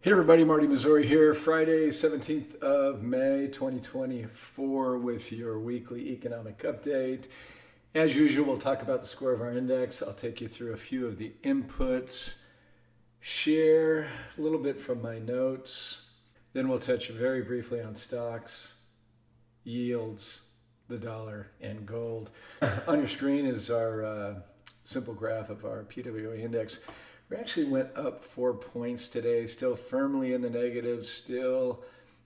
Hey everybody, Marty Missouri here, Friday, 17th of May, 2024 with your weekly economic update. As usual, we'll talk about the score of our index. I'll take you through a few of the inputs, share a little bit from my notes. Then we'll touch very briefly on stocks, yields, the dollar, and gold. On your screen is our simple graph of our PWA index. We actually went up 4 points today, still firmly in the negative, still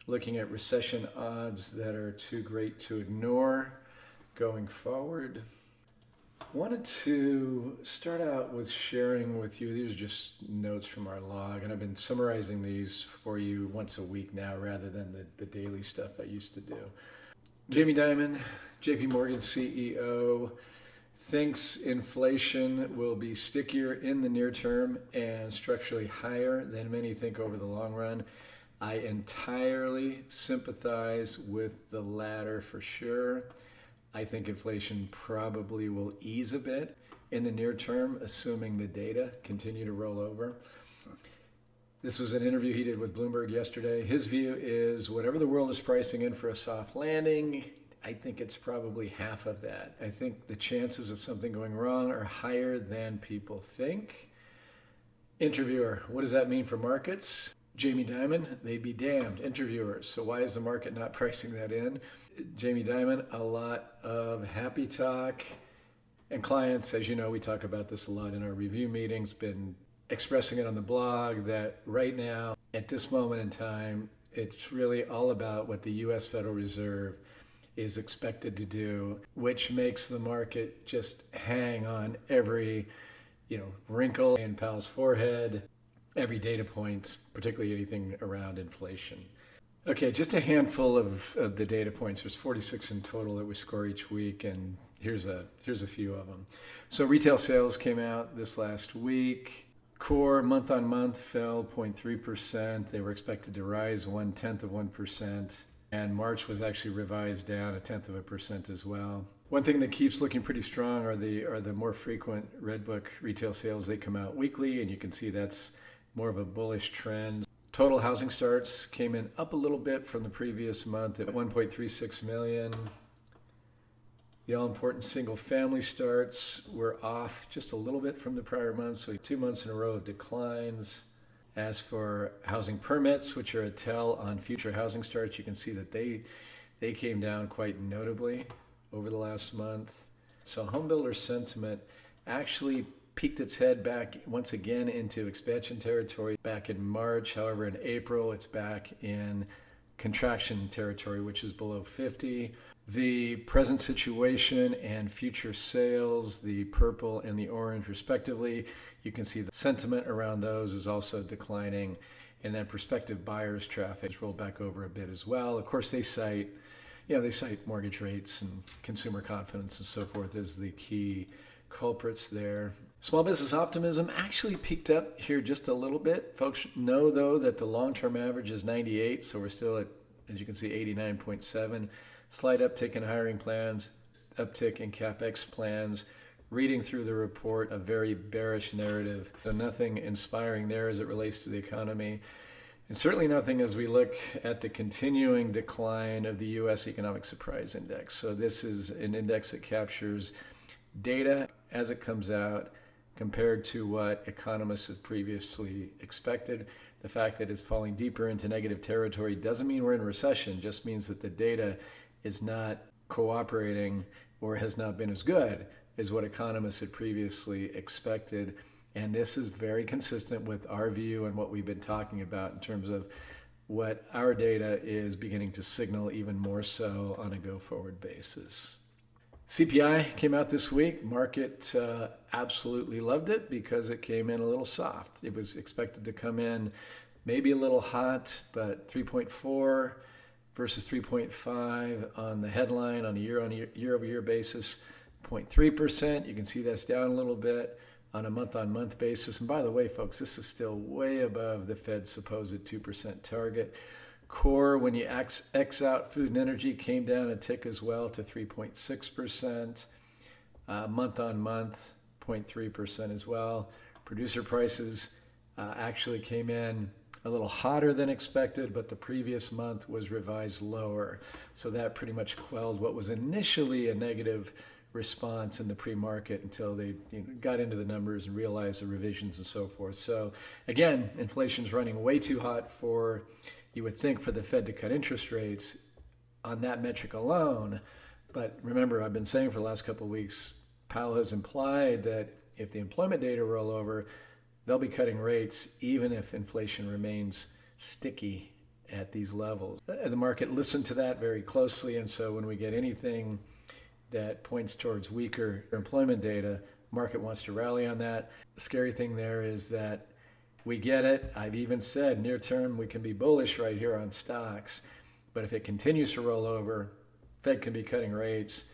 looking at recession odds that are too great to ignore going forward. Wanted to start out with sharing with you, these are just notes from our log, and I've been summarizing these for you once a week now rather than the daily stuff I used to do. Jamie Dimon, JP Morgan CEO, thinks inflation will be stickier in the near term and structurally higher than many think over the long run. I entirely sympathize with the latter for sure. I think inflation probably will ease a bit in the near term, assuming the data continue to roll over. This was an interview he did with Bloomberg yesterday. His view is whatever the world is pricing in for a soft landing, I think it's probably half of that. I think the chances of something going wrong are higher than people think. Interviewer, what does that mean for markets? Jamie Dimon, they'd be damned. Interviewer, so why is the market not pricing that in? Jamie Dimon, a lot of happy talk. And clients, as you know, we talk about this a lot in our review meetings, been expressing it on the blog that right now, at this moment in time, it's really all about what the U.S. Federal Reserve is expected to do, which makes the market just hang on every, wrinkle in Powell's forehead, every data point, particularly anything around inflation. Okay, just a handful of the data points. There's 46 in total that we score each week, and here's a few of them. So retail sales came out this last week. Core month on month fell 0.3%. They were expected to rise 0.1%. And March was actually revised down 0.1% as well. One thing that keeps looking pretty strong are the more frequent Redbook retail sales. They come out weekly, and you can see that's more of a bullish trend. Total housing starts came in up a little bit from the previous month at 1.36 million. The all-important single-family starts were off just a little bit from the prior month, so 2 months in a row of declines. As for housing permits, which are a tell on future housing starts, you can see that they came down quite notably over the last month. So home builder sentiment actually peeked its head back once again into expansion territory back in March. However, in April, it's back in contraction territory, which is below 50. The present situation and future sales, the purple and the orange respectively, you can see the sentiment around those is also declining. And then prospective buyers traffic has rolled back over a bit as well. Of course, they cite mortgage rates and consumer confidence and so forth as the key culprits there. Small business optimism actually peaked up here just a little bit. Folks know, though, that the long-term average is 98, so we're still at, as you can see, 89.7. Slight uptick in hiring plans, uptick in CapEx plans. Reading through the report, a very bearish narrative. So nothing inspiring there as it relates to the economy. And certainly nothing as we look at the continuing decline of the U.S. Economic Surprise Index. So this is an index that captures data as it comes out compared to what economists had previously expected. The fact that it's falling deeper into negative territory doesn't mean we're in recession, just means that the data is not cooperating or has not been as good as what economists had previously expected. And this is very consistent with our view and what we've been talking about in terms of what our data is beginning to signal even more so on a go-forward basis. CPI came out this week. Market absolutely loved it because it came in a little soft. It was expected to come in maybe a little hot, but 3.4 versus 3.5 on the headline on a year-over-year basis, 0.3%. You can see that's down a little bit on a month-on-month basis. And by the way, folks, this is still way above the Fed's supposed 2% target. Core, when you X out food and energy, came down a tick as well to 3.6%. Month-on-month, 0.3% as well. Producer prices actually came in a little hotter than expected, but the previous month was revised lower. So that pretty much quelled what was initially a negative response in the pre-market until they got into the numbers and realized the revisions and so forth. So again, inflation's running way too hot for, you would think, for the Fed to cut interest rates on that metric alone. But remember, I've been saying for the last couple of weeks, Powell has implied that if the employment data roll over, they'll be cutting rates even if inflation remains sticky at these levels. The market listened to that very closely, and so when we get anything that points towards weaker employment data, market wants to rally on that. The scary thing there is that we get it. I've even said near term we can be bullish right here on stocks, but if it continues to roll over, Fed can be cutting rates,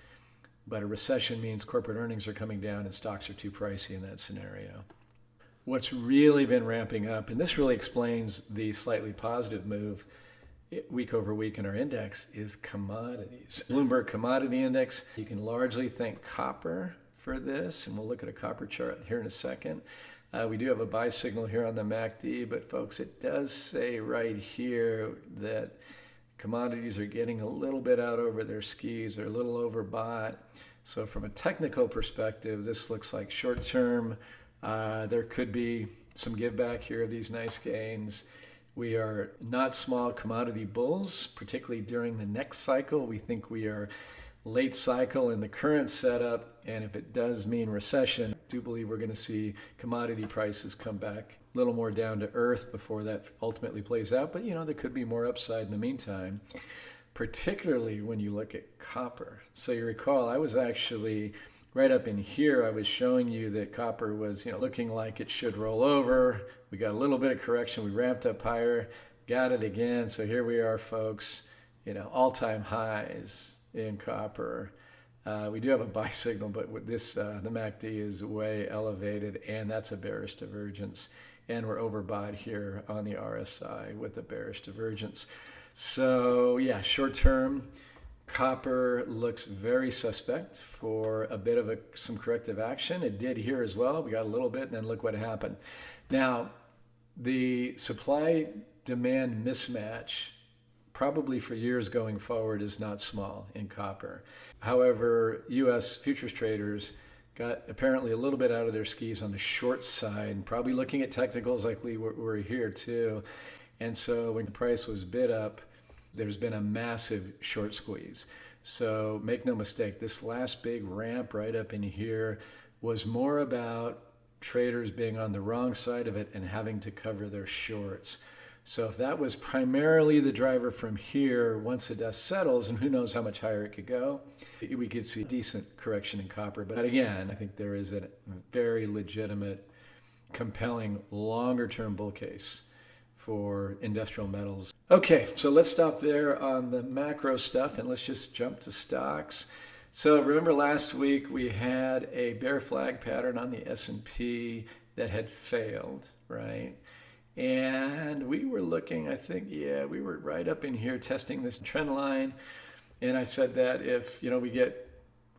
but a recession means corporate earnings are coming down and stocks are too pricey in that scenario. What's really been ramping up, and this really explains the slightly positive move week over week in our index, is commodities. Bloomberg Commodity Index, you can largely thank copper for this, and we'll look at a copper chart here in a second. We do have a buy signal here on the MACD, but folks, it does say right here that commodities are getting a little bit out over their skis. They're a little overbought. So from a technical perspective, this looks like short term. There could be some give back here of these nice gains. We are not small commodity bulls, particularly during the next cycle. We think we are late cycle in the current setup, and if it does mean recession, I do believe we're going to see commodity prices come back a little more down to earth before that ultimately plays out. But there could be more upside in the meantime, particularly when you look at copper. So you recall, I was actually right up in here, I was showing you that copper was looking like it should roll over. We got a little bit of correction. We ramped up higher, got it again. So here we are, folks, all-time highs in copper. We do have a buy signal, but with this, the MACD is way elevated, and that's a bearish divergence. And we're overbought here on the RSI with a bearish divergence. So yeah, short term, copper looks very suspect for a bit of some corrective action. It did here as well. We got a little bit, and then look what happened. Now, the supply-demand mismatch probably for years going forward is not small in copper. However, U.S. futures traders got apparently a little bit out of their skis on the short side, probably looking at technicals like we were here too. And so when the price was bid up, there's been a massive short squeeze. So make no mistake, this last big ramp right up in here was more about traders being on the wrong side of it and having to cover their shorts. So if that was primarily the driver from here, once the dust settles, and who knows how much higher it could go, we could see a decent correction in copper. But again, I think there is a very legitimate, compelling, longer-term bull case for industrial metals. Okay, so let's stop there on the macro stuff and let's just jump to stocks. So remember last week we had a bear flag pattern on the S&P that had failed, right? And we were looking, I think, we were right up in here testing this trend line. And I said that if, we get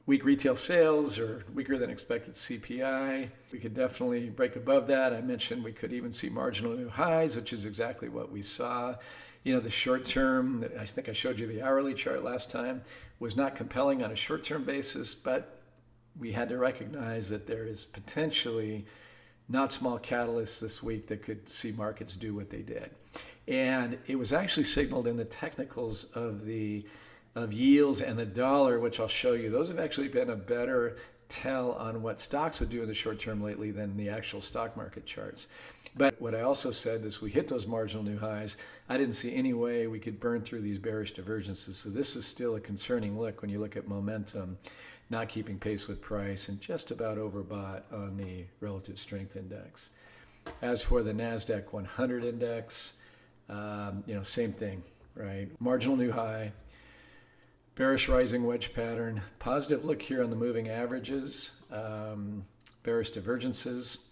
weak retail sales or weaker than expected CPI, we could definitely break above that. I mentioned we could even see marginal new highs, which is exactly what we saw. The short term, I think I showed you the hourly chart last time, was not compelling on a short-term basis, but we had to recognize that there is potentially not small catalysts this week that could see markets do what they did. And it was actually signaled in the technicals of yields and the dollar, which I'll show you. Those have actually been a better tell on what stocks would do in the short term lately than the actual stock market charts. But what I also said is we hit those marginal new highs. I didn't see any way we could burn through these bearish divergences. So this is still a concerning look when you look at momentum not keeping pace with price and just about overbought on the relative strength index. As for the NASDAQ 100 index, same thing, right? Marginal new high, bearish rising wedge pattern, positive look here on the moving averages, bearish divergences.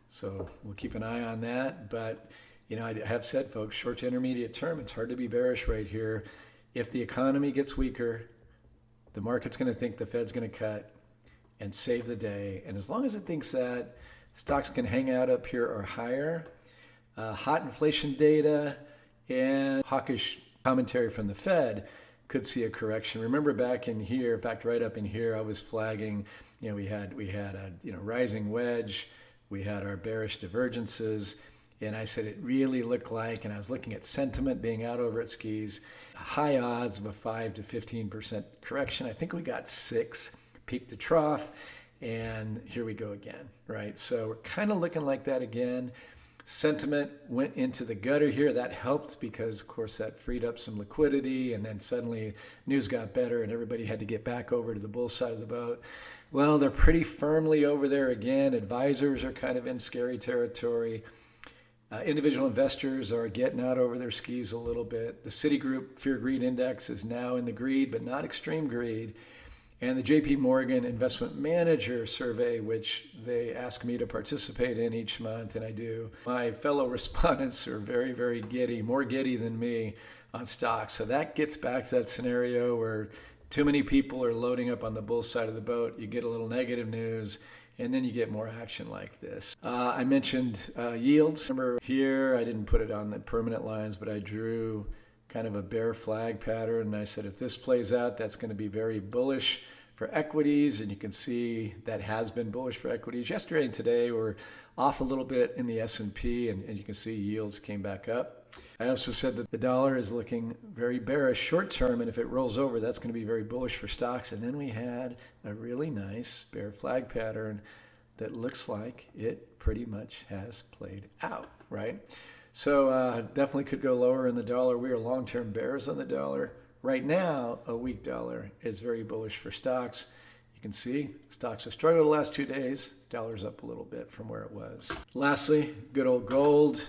So we'll keep an eye on that. But, I have said, folks, short to intermediate term, it's hard to be bearish right here. If the economy gets weaker, the market's going to think the Fed's going to cut and save the day. And as long as it thinks that, stocks can hang out up here or higher. hot inflation data and hawkish commentary from the Fed could see a correction. Remember back in here, in fact, right up in here, I was flagging, we had a rising wedge, we had our bearish divergences, and I said it really looked like, and I was looking at sentiment being out over its skis, high odds of a 5 to 15% correction. I think we got 6 peak to trough, and here we go again, right? So we're kind of looking like that again. Sentiment went into the gutter here. That helped because, of course, that freed up some liquidity, and then suddenly news got better and everybody had to get back over to the bull side of the boat. Well, they're pretty firmly over there again. Advisors are kind of in scary territory. Individual investors are getting out over their skis a little bit. The Citigroup Fear Greed Index is now in the greed, but not extreme greed. And the JP Morgan Investment Manager Survey, which they ask me to participate in each month, and I do. My fellow respondents are very, very giddy, more giddy than me on stocks. So that gets back to that scenario where too many people are loading up on the bull side of the boat. You get a little negative news, and then you get more action like this. I mentioned yields. Remember here, I didn't put it on the permanent lines, but I drew kind of a bear flag pattern. And I said, if this plays out, that's going to be very bullish for equities. And you can see that has been bullish for equities. Yesterday and today we're off a little bit in the S&P, and you can see yields came back up. I also said that the dollar is looking very bearish short term, and if it rolls over, that's going to be very bullish for stocks. And then we had a really nice bear flag pattern that looks like it pretty much has played out, right? So definitely could go lower in the dollar. We are long-term bears on the dollar. Right now, a weak dollar is very bullish for stocks. You can see stocks have struggled the last 2 days. Dollar's up a little bit from where it was. Lastly, good old gold.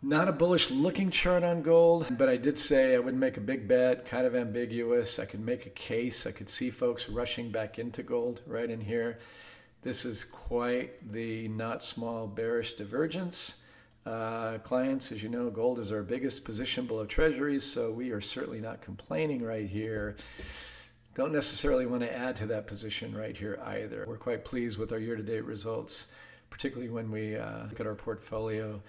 Not a bullish looking chart on gold, but I did say I wouldn't make a big bet, kind of ambiguous. I could make a case. I could see folks rushing back into gold right in here. This is quite the not small bearish divergence. Clients, as you know, gold is our biggest position below treasuries, so we are certainly not complaining right here. Don't necessarily want to add to that position right here either. We're quite pleased with our year-to-date results, particularly when we look at our portfolio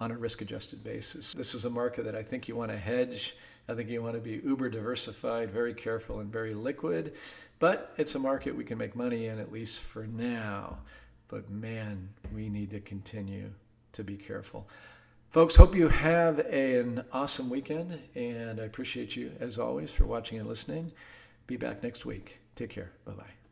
on a risk-adjusted basis. This is a market that I think you want to hedge. I think you want to be uber diversified, very careful, and very liquid. But it's a market we can make money in, at least for now. But man, we need to continue to be careful. Folks, hope you have an awesome weekend, and I appreciate you, as always, for watching and listening. Be back next week. Take care. Bye-bye.